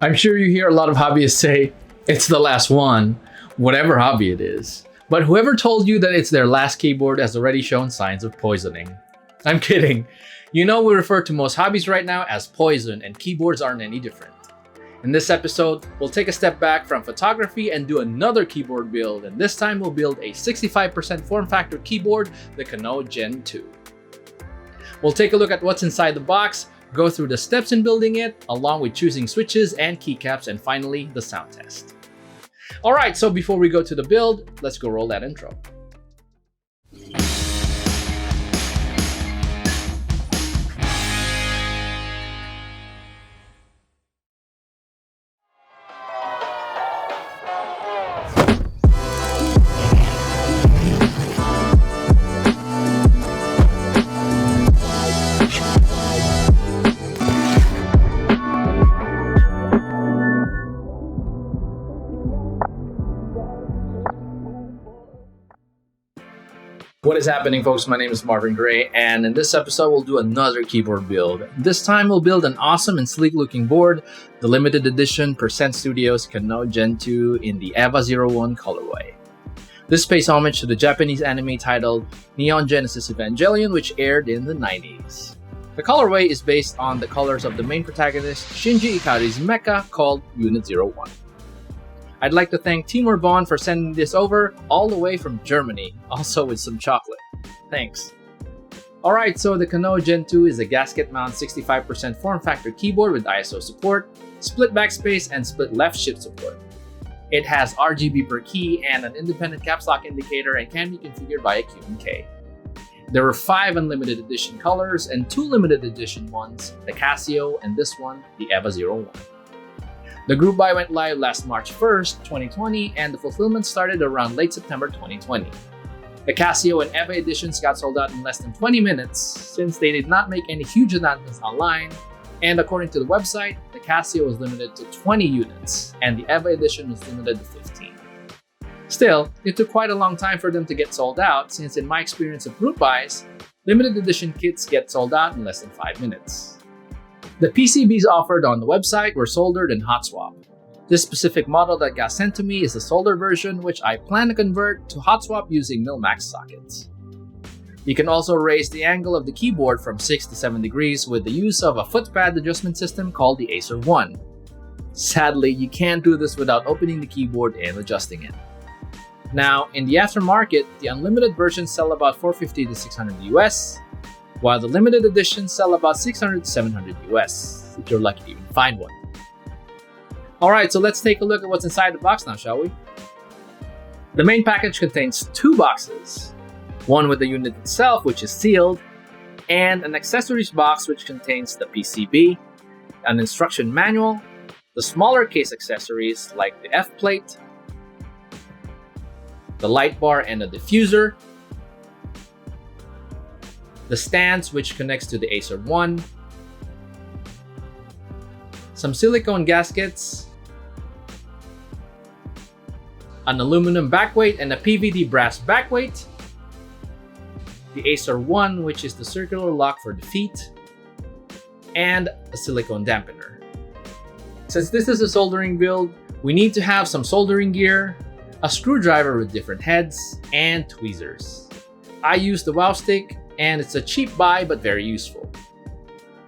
I'm sure you hear a lot of hobbyists say, it's the last one, whatever hobby it is. But whoever told you that it's their last keyboard has already shown signs of poisoning. I'm kidding. You know we refer to most hobbies right now as poison, and keyboards aren't any different. In this episode, we'll take a step back from photography and do another keyboard build, and this time we'll build a 65% form factor keyboard, the Canoe Gen 2. We'll take a look at what's inside the box, go through the steps in building it, along with choosing switches and keycaps, and finally, the sound test. Alright, so before we go to the build, let's go roll that intro. What is happening, folks? My name is Marvin Gray, and in this episode we'll do another keyboard build. This time we'll build an awesome and sleek looking board, the limited edition Percent Studios Canoe Gen 2 in the EVA-01 colorway. This pays homage to the Japanese anime titled Neon Genesis Evangelion, which aired in the 90s. The colorway is based on the colors of the main protagonist Shinji Ikari's mecha called Unit 01. I'd like to thank Team Bond for sending this over all the way from Germany, also with some chocolate. Thanks. Alright, so the Canoe Gen 2 is a gasket mount 65% form factor keyboard with ISO support, split backspace, and split left shift support. It has RGB per key and an independent caps lock indicator and can be configured by a GMK. There were 5 unlimited edition colors and 2 limited edition ones, the Casio and this one, the EVA-01. The group buy went live last March 1st, 2020, and the fulfillment started around late September 2020. The Casio and EVA editions got sold out in less than 20 minutes since they did not make any huge announcements online, and according to the website, the Casio was limited to 20 units, and the EVA edition was limited to 15. Still, it took quite a long time for them to get sold out since in my experience of group buys, limited edition kits get sold out in less than 5 minutes. The PCBs offered on the website were soldered and hot swapped. This specific model that got sent to me is the soldered version, which I plan to convert to hot swap using Mil-Max sockets. You can also raise the angle of the keyboard from 6 to 7 degrees with the use of a footpad adjustment system called the Acer 1. Sadly, you can't do this without opening the keyboard and adjusting it. Now, in the aftermarket, the unlimited versions sell about $450 to $600 US, while the limited editions sell about $600 to $700 US, if you're lucky to even find one. Alright, so let's take a look at what's inside the box now, shall we? The main package contains 2 boxes, one with the unit itself, which is sealed, and an accessories box which contains the PCB, an instruction manual, the smaller case accessories like the F-plate, the light bar and a diffuser, the stands which connects to the Acer 1, some silicone gaskets, an aluminum backweight and a PVD brass backweight, the Acer 1 which is the circular lock for the feet, and a silicone dampener. Since this is a soldering build, we need to have some soldering gear, a screwdriver with different heads, and tweezers. I used the Wow Stick, and it's a cheap buy but very useful.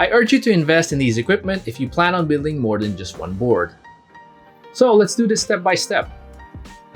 I urge you to invest in these equipment if you plan on building more than just one board. So let's do this step by step.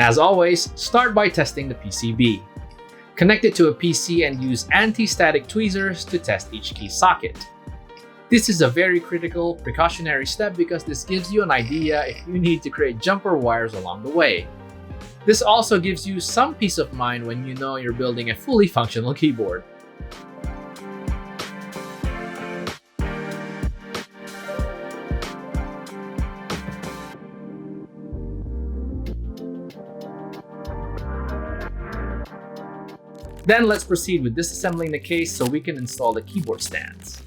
As always, start by testing the PCB. Connect it to a PC and use anti-static tweezers to test each key socket. This is a very critical precautionary step because this gives you an idea if you need to create jumper wires along the way. This also gives you some peace of mind when you know you're building a fully functional keyboard. Then let's proceed with disassembling the case so we can install the keyboard stands.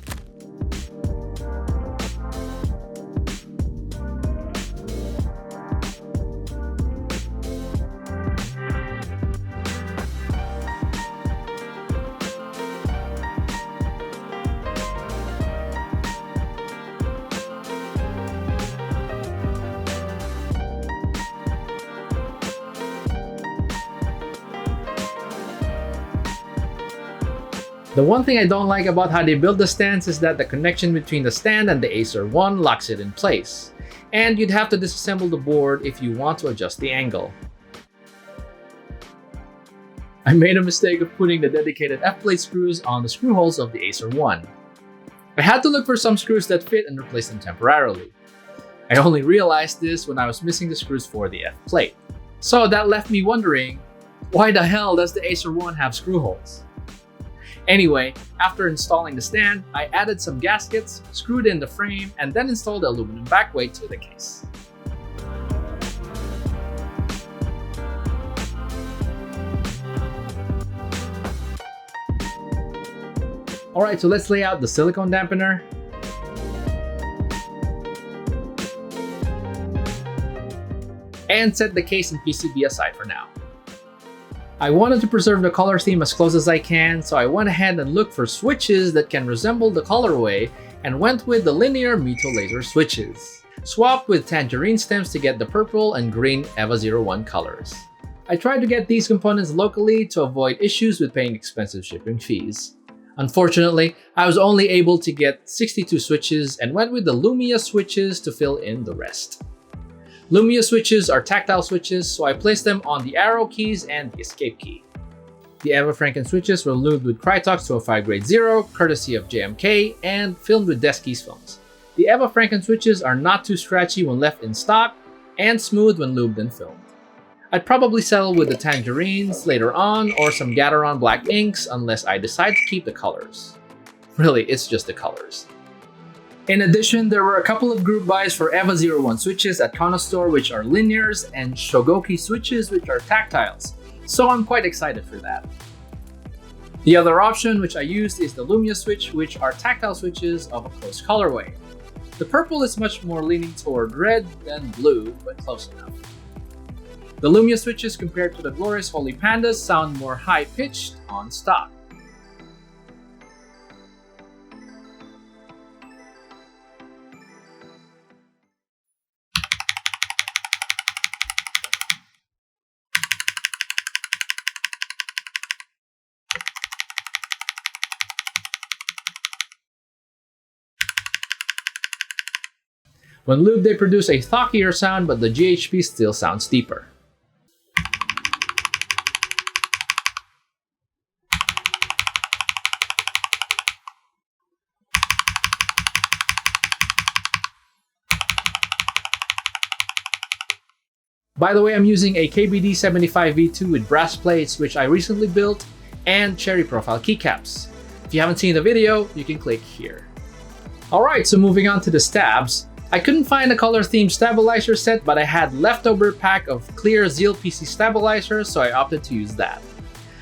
The one thing I don't like about how they build the stands is that the connection between the stand and the Acer 1 locks it in place, and you'd have to disassemble the board if you want to adjust the angle. I made a mistake of putting the dedicated F-plate screws on the screw holes of the Acer 1. I had to look for some screws that fit and replace them temporarily. I only realized this when I was missing the screws for the F-plate. So that left me wondering, why the hell does the Acer 1 have screw holes? Anyway, after installing the stand, I added some gaskets, screwed in the frame, and then installed the aluminum backweight to the case. Alright, so let's lay out the silicone dampener. And set the case and PCB aside for now. I wanted to preserve the color theme as close as I can, so I went ahead and looked for switches that can resemble the colorway and went with the linear Mito laser switches. Swapped with tangerine stems to get the purple and green EVA-01 colors. I tried to get these components locally to avoid issues with paying expensive shipping fees. Unfortunately, I was only able to get 62 switches and went with the Lumia switches to fill in the rest. Lumia switches are tactile switches, so I placed them on the arrow keys and the escape key. The Eva Franken switches were lubed with Krytox 205 grade 0, courtesy of GMK, and filmed with Desk films. The Eva Franken switches are not too scratchy when left in stock, and smooth when lubed and filmed. I'd probably settle with the tangerines later on, or some Gateron black inks unless I decide to keep the colors. Really, it's just the colors. In addition, there were a couple of group buys for EVA-01 switches at Kano Store, which are linears, and Shogoki switches, which are tactiles, so I'm quite excited for that. The other option which I used is the Lumia switch, which are tactile switches of a close colorway. The purple is much more leaning toward red than blue, but close enough. The Lumia switches compared to the glorious Holy Pandas sound more high-pitched on stock. When lubed, they produce a thockier sound, but the GHP still sounds deeper. By the way, I'm using a KBD 75 V2 with brass plates, which I recently built, and cherry profile keycaps. If you haven't seen the video, you can click here. Alright, so moving on to the stabs. I couldn't find a color themed stabilizer set, but I had leftover pack of clear Zeal PC stabilizers, so I opted to use that.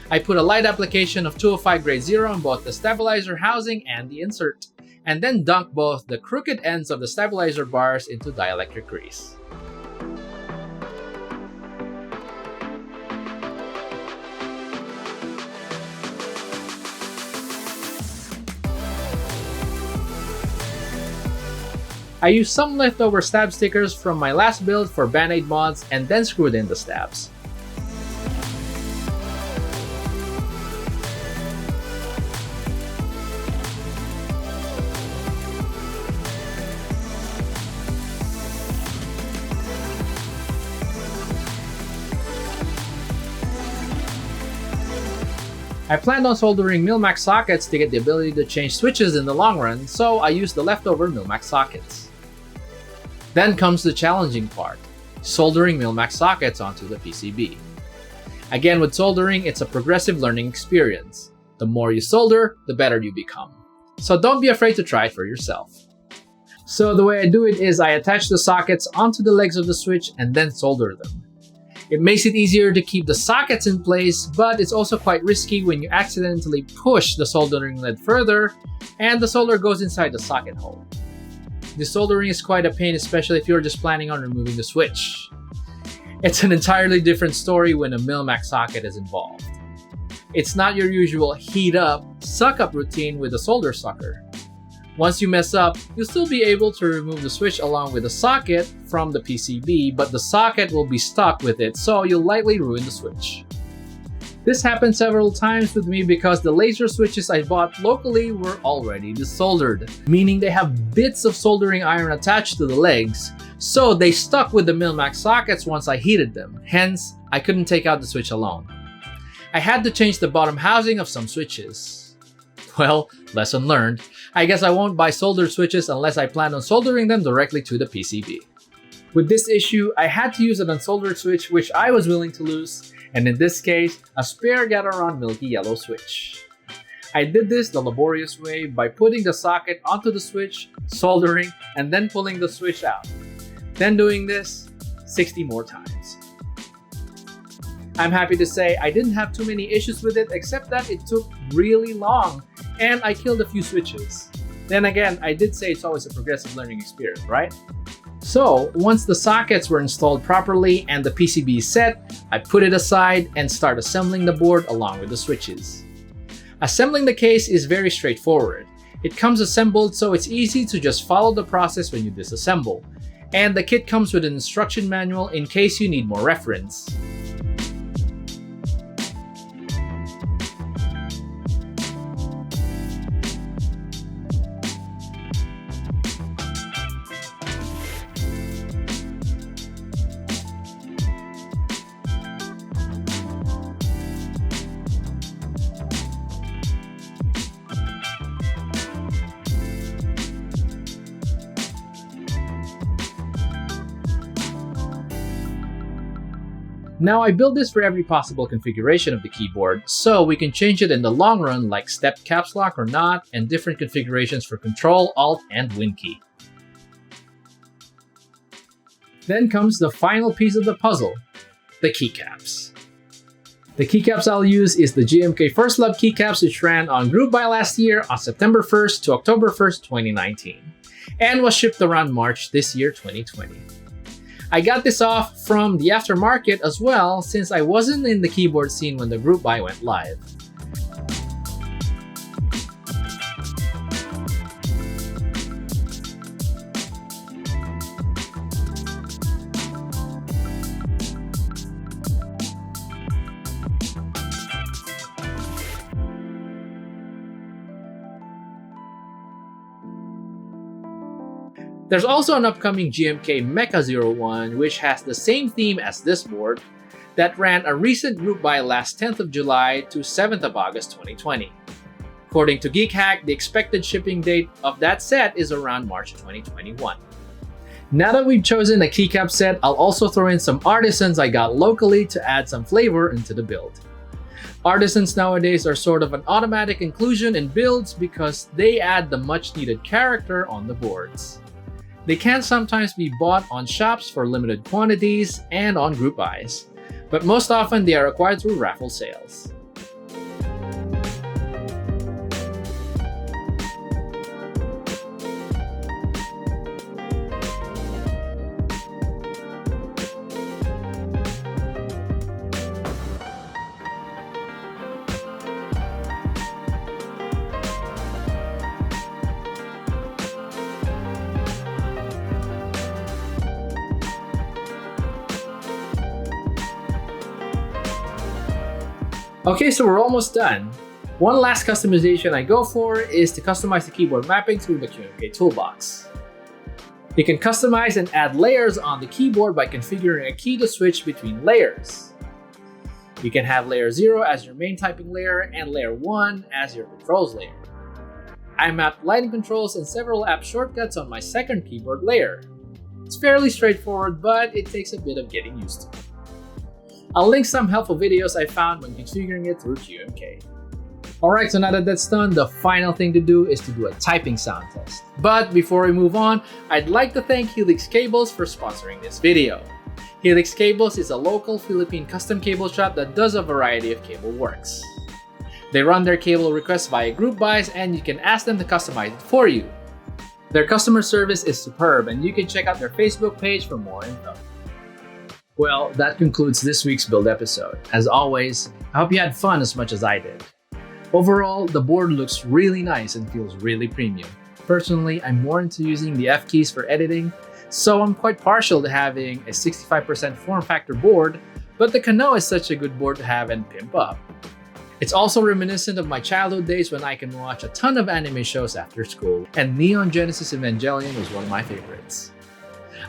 I put a light application of 205 grade 0 on both the stabilizer housing and the insert, and then dunked both the crooked ends of the stabilizer bars into dielectric grease. I used some leftover stab stickers from my last build for Band-Aid mods and then screwed in the stabs. I planned on soldering Milmax sockets to get the ability to change switches in the long run, so I used the leftover Milmax sockets. Then comes the challenging part, soldering Milmax sockets onto the PCB. Again, with soldering, it's a progressive learning experience. The more you solder, the better you become. So don't be afraid to try it for yourself. So the way I do it is I attach the sockets onto the legs of the switch and then solder them. It makes it easier to keep the sockets in place, but it's also quite risky when you accidentally push the soldering lead further and the solder goes inside the socket hole. The soldering is quite a pain, especially if you're just planning on removing the switch. It's an entirely different story when a Milmax socket is involved. It's not your usual heat up, suck up routine with a solder sucker. Once you mess up, you'll still be able to remove the switch along with the socket from the PCB, but the socket will be stuck with it, so you'll likely ruin the switch. This happened several times with me because the laser switches I bought locally were already desoldered, meaning they have bits of soldering iron attached to the legs, so they stuck with the Mil-Max sockets once I heated them, hence I couldn't take out the switch alone. I had to change the bottom housing of some switches. Well, lesson learned. I guess I won't buy soldered switches unless I plan on soldering them directly to the PCB. With this issue, I had to use an unsoldered switch which I was willing to lose, and in this case, a spare Gateron milky yellow switch. I did this the laborious way by putting the socket onto the switch, soldering, and then pulling the switch out. Then doing this 60 more times. I'm happy to say I didn't have too many issues with it except that it took really long and I killed a few switches. Then again, I did say it's always a progressive learning experience, right? So, once the sockets were installed properly and the PCB is set, I put it aside and start assembling the board along with the switches. Assembling the case is very straightforward. It comes assembled so it's easy to just follow the process when you disassemble. And the kit comes with an instruction manual in case you need more reference. Now I build this for every possible configuration of the keyboard, so we can change it in the long run like stepped caps lock or not, and different configurations for Control, Alt, and Win key. Then comes the final piece of the puzzle, the keycaps. The keycaps I'll use is the GMK First Love Keycaps, which ran on group buy last year on September 1st to October 1st, 2019, and was shipped around March this year, 2020. I got this off from the aftermarket as well since I wasn't in the keyboard scene when the group buy went live. There's also an upcoming GMK Mecha-01 which has the same theme as this board that ran a recent group buy last 10th of July to 7th of August 2020. According to Geek Hack, the expected shipping date of that set is around March 2021. Now that we've chosen a keycap set, I'll also throw in some Artisans I got locally to add some flavor into the build. Artisans nowadays are sort of an automatic inclusion in builds because they add the much needed character on the boards. They can sometimes be bought on shops for limited quantities and on group buys, but most often they are acquired through raffle sales. Okay, so we're almost done. One last customization I go for is to customize the keyboard mapping through the GMK toolbox. You can customize and add layers on the keyboard by configuring a key to switch between layers. You can have layer 0 as your main typing layer and layer 1 as your controls layer. I mapped lighting controls and several app shortcuts on my second keyboard layer. It's fairly straightforward, but it takes a bit of getting used to. I'll link some helpful videos I found when configuring it through GMK. Alright, so now that that's done, the final thing to do is to do a typing sound test. But before we move on, I'd like to thank Helix Cables for sponsoring this video. Helix Cables is a local Philippine custom cable shop that does a variety of cable works. They run their cable requests via group buys and you can ask them to customize it for you. Their customer service is superb and you can check out their Facebook page for more info. Well, that concludes this week's build episode. As always, I hope you had fun as much as I did. Overall, the board looks really nice and feels really premium. Personally, I'm more into using the F keys for editing, so I'm quite partial to having a 65% form factor board, but the Kanoe is such a good board to have and pimp up. It's also reminiscent of my childhood days when I can watch a ton of anime shows after school, and Neon Genesis Evangelion was one of my favorites.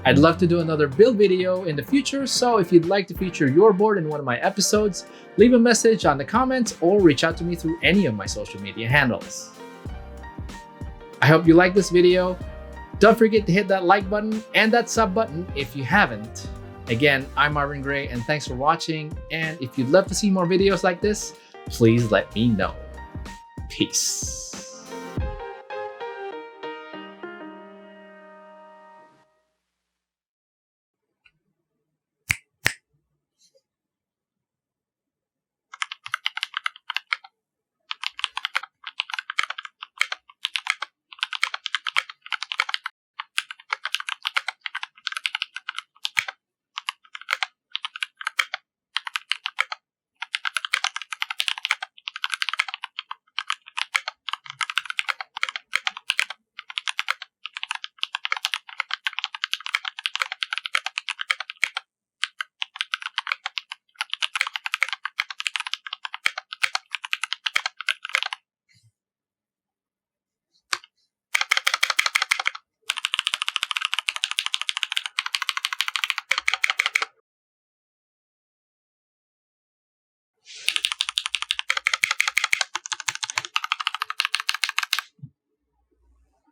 I'd love to do another build video in the future, so if you'd like to feature your board in one of my episodes, leave a message on the comments or reach out to me through any of my social media handles. I hope you liked this video. Don't forget to hit that like button and that sub button if you haven't. Again, I'm Marvin Gray and thanks for watching, and if you'd love to see more videos like this, please let me know. Peace.